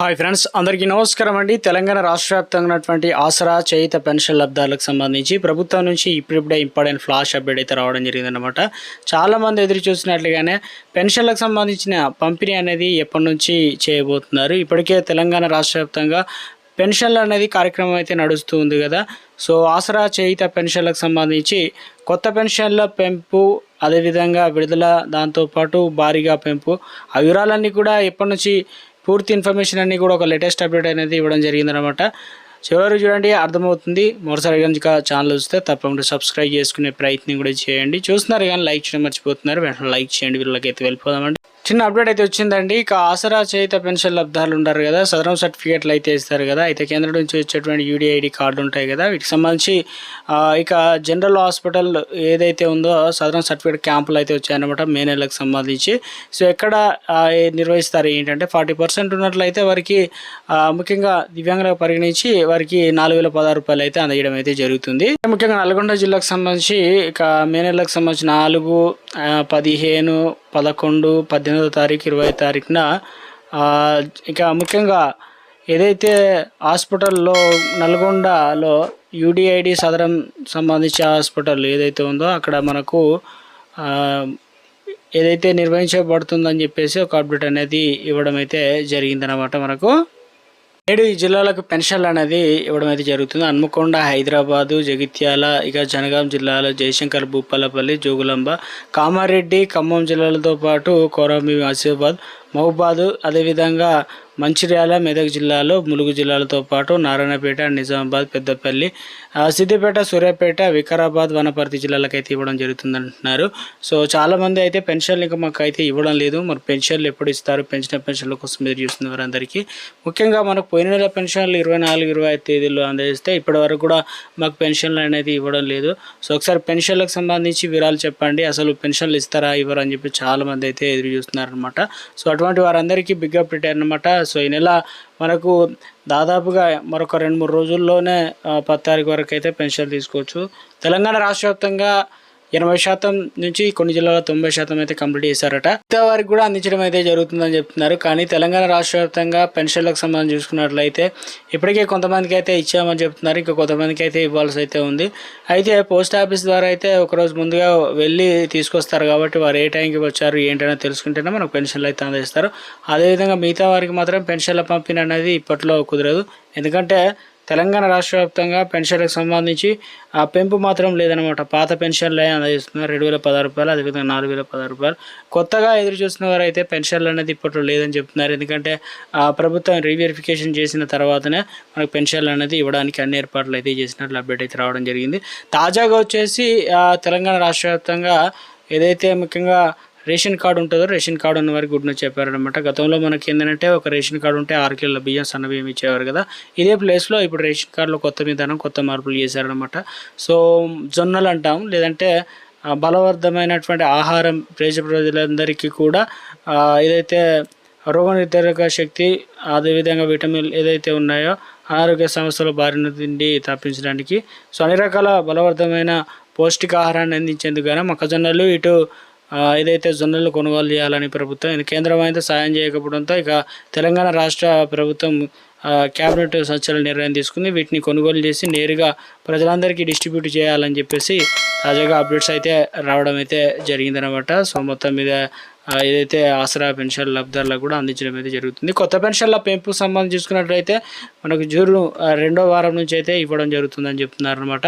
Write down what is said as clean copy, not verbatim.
Hi friends, అందరికీ నమస్కారం అండి. తెలంగాణ రాష్ట్ర వ్యాప్తంగా ఉన్నటువంటి ఆసరా చేయుత పెన్షన్ లబ్ధాలకు సంబంధించి ప్రభుత్వం నుంచి ఇప్పుడిప్పుడే ఇంపార్టెంట్ ఫ్లాష్ అప్డేట్ అయితే రావడం జరిగిందనమాట. చాలామంది ఎదురు చూసినట్లుగానే పెన్షన్లకు సంబంధించిన పంపిణీ అనేది ఎప్పటి నుంచి చేయబోతున్నారు. ఇప్పటికే తెలంగాణ రాష్ట్ర వ్యాప్తంగా పెన్షన్లు అనేది కార్యక్రమం అయితే నడుస్తూ ఉంది కదా. సో ఆసరా చేయుత పెన్షన్లకు సంబంధించి కొత్త పెన్షన్ల పెంపు, అదేవిధంగా విడుదల, దాంతోపాటు భారీగా పెంపు, ఆ వివరాలన్నీ కూడా ఎప్పటి నుంచి పూర్తి ఇన్ఫర్మేషన్ అన్నీ కూడా ఒక లేటెస్ట్ అప్డేట్ అనేది ఇవ్వడం జరిగిందనమాట. చివరి చూడండి, అర్థమవుతుంది. మరోసారి కనుక ఛానల్ వస్తే తప్పకుండా సబ్స్క్రైబ్ చేసుకునే ప్రయత్నం కూడా చేయండి. చూస్తున్నారు కానీ లైక్ చేయడం మర్చిపోతున్నారు, వెంటనే లైక్ చేయండి. వీళ్ళకైతే వెళ్ళిపోదామండి. చిన్న అప్డేట్ అయితే వచ్చిందండి. ఇక ఆసరా చేయుత పెన్షన్ లబ్ధాలు ఉంటారు కదా, సదరం సర్టిఫికేట్లు అయితే ఇస్తారు కదా. అయితే కేంద్రం నుంచి వచ్చేటువంటి యూడిఐడి కార్డు ఉంటాయి కదా, వీటికి సంబంధించి ఇక జనరల్ హాస్పిటల్ ఏదైతే ఉందో సదరం సర్టిఫికేట్ క్యాంపులు అయితే వచ్చాయన్నమాట మే నెలకు సంబంధించి. సో ఎక్కడ నిర్వహిస్తారు ఏంటంటే 40% ఉన్నట్లయితే వారికి ముఖ్యంగా దివ్యాంగులకు పరిగణించి వారికి 4016 రూపాయలు అయితే అందజేయడం అయితే జరుగుతుంది. ముఖ్యంగా నల్గొండ జిల్లాకు సంబంధించి ఇక మే నెలకు సంబంధించి 4, 15, 11, 18వ తారీఖు, 20వ తారీఖున ఇక ముఖ్యంగా ఏదైతే హాస్పిటల్లో నల్గొండలో యూడిఐడి సదరం సంబంధించి హాస్పిటల్ ఏదైతే ఉందో అక్కడ మనకు ఏదైతే నిర్వహించబడుతుందని చెప్పేసి ఒక అప్డేట్ అనేది ఇవ్వడం అయితే జరిగిందనమాట. మనకు 7 జిల్లాలకు పెన్షన్లు అనేది ఇవ్వడం అయితే జరుగుతుంది. హన్మకొండ, హైదరాబాదు, జగిత్యాల, ఇక జనగాం జిల్లాలో జయశంకర్, భూపాలపల్లి, జోగులాంబ, కామారెడ్డి, ఖమ్మం జిల్లాలతో పాటు కొమరంభీం, ఆసిఫాబాద్, మహబూబాద్, అదేవిధంగా మంచిర్యాల, మెదక్ జిల్లాలో ములుగు జిల్లాలతో పాటు నారాయణపేట, నిజామాబాద్, పెద్దపల్లి, సిద్దిపేట, సూర్యాపేట, వికారాబాద్, వనపర్తి జిల్లాలకైతే ఇవ్వడం జరుగుతుంది అంటున్నారు. సో చాలామంది అయితే పెన్షన్లు ఇంకా మాకు అయితే ఇవ్వడం లేదు, మరి పెన్షన్లు ఎప్పుడు ఇస్తారు, పెంచిన పెన్షన్ల కోసం మీరు చూస్తున్న వారందరికీ ముఖ్యంగా మనకు పోయిన నెల పెన్షన్లు 24, 25 తేదీలో అందజేస్తే ఇప్పటి వరకు కూడా మాకు పెన్షన్లు అనేది ఇవ్వడం లేదు. సో ఒకసారి పెన్షన్లకు సంబంధించి వివరాలు చెప్పండి, అసలు పెన్షన్లు ఇస్తారా ఇవ్వరా అని చెప్పి చాలామంది అయితే ఎదురు చూస్తున్నారనమాట. సో అటువంటి వారందరికీ బిగ్ అప్డేట్ అనమాట. సో ఈ నెల మనకు దాదాపుగా మరొక 2-3 రోజుల్లోనే 10 తారీఖు వరకు అయితే పెన్షన్ తీసుకోవచ్చు. తెలంగాణ రాష్ట్ర వ్యాప్తంగా 80% నుంచి కొన్ని జిల్లాలో 90% అయితే కంప్లీట్ చేశారట. మిగతా వారికి కూడా అందించడం అయితే జరుగుతుందని చెప్తున్నారు. కానీ తెలంగాణ రాష్ట్ర వ్యాప్తంగా పెన్షన్లకు సంబంధించి చూసుకున్నట్లయితే ఇప్పటికే కొంతమందికి అయితే ఇచ్చామని చెప్తున్నారు, ఇంకా కొంతమందికి అయితే ఇవ్వాల్సి అయితే ఉంది. అయితే పోస్ట్ ఆఫీస్ ద్వారా అయితే ఒకరోజు ముందుగా వెళ్ళి తీసుకొస్తారు కాబట్టి వారు ఏ టైంకి వచ్చారు ఏంటనే తెలుసుకుంటేనే మనకు పెన్షన్లు అయితే అందజేస్తారు. అదేవిధంగా మిగతా వారికి మాత్రం పెన్షన్ల పంపిణీ అనేది ఇప్పట్లో కుదరదు. ఎందుకంటే తెలంగాణ రాష్ట్ర వ్యాప్తంగా పెన్షన్లకు సంబంధించి ఆ పెంపు మాత్రం లేదనమాట. పాత పెన్షన్లు అందజేస్తున్నారు 2016 రూపాయలు, అదేవిధంగా 4016 రూపాయలు. కొత్తగా ఎదురు చూసిన వారు అయితే పెన్షన్లు అనేది ఇప్పట్లో లేదని చెప్తున్నారు. ఎందుకంటే ప్రభుత్వం రీవెరిఫికేషన్ చేసిన తర్వాతనే మనకు పెన్షన్లు అనేది ఇవ్వడానికి అన్ని ఏర్పాట్లు అయితే చేసినట్లు అప్డేట్ అయితే రావడం జరిగింది. తాజాగా వచ్చేసి తెలంగాణ రాష్ట్ర వ్యాప్తంగా ఏదైతే ముఖ్యంగా రేషన్ కార్డు ఉంటుందో రేషన్ కార్డు ఉన్న వారికి గుడ్ న్యూస్ చెప్పారనమాట. గతంలో మనకి ఏంటంటే ఒక రేషన్ కార్డు ఉంటే 6 కిలోల బియ్యం, సన్న బియ్యం ఇచ్చేవారు కదా. ఇదే ప్లేస్లో ఇప్పుడు రేషన్ కార్డులో కొత్త విధానం, కొత్త మార్పులు చేశారనమాట. సో జొన్నలు అంటాం, లేదంటే బలవర్ధమైనటువంటి ఆహారం ప్రజలందరికీ కూడా ఏదైతే రోగనిరోధక శక్తి, అదేవిధంగా విటమిన్లు ఏదైతే ఉన్నాయో అనారోగ్య సమస్యల బారిన నుండి తప్పించడానికి సో అన్ని రకాల బలవర్ధమైన పౌష్టికాహారాన్ని అందించేందుకు గాను మొక్కజొన్నలు, ఇటు ఏదైతే జొన్నలు కొనుగోలు చేయాలని ప్రభుత్వం కేంద్రం అయితే సాయం చేయకపోవడంతో ఇక తెలంగాణ రాష్ట్ర ప్రభుత్వం క్యాబినెట్ సంచలన నిర్ణయం తీసుకుంది. వీటిని కొనుగోలు చేసి నేరుగా ప్రజలందరికీ డిస్ట్రిబ్యూట్ చేయాలని చెప్పేసి తాజాగా అప్డేట్స్ అయితే రావడం అయితే జరిగిందనమాట. సో మొత్తం మీద ఏదైతే ఆసరా పెన్షన్ లబ్ధాలకు కూడా అందించడం అయితే జరుగుతుంది. కొత్త పెన్షన్ల పెంపు సంబంధించి చూసుకున్నట్లయితే మనకు జూన్ 2వ వారం నుంచి అయితే ఇవ్వడం జరుగుతుందని చెప్తున్నారు అనమాట.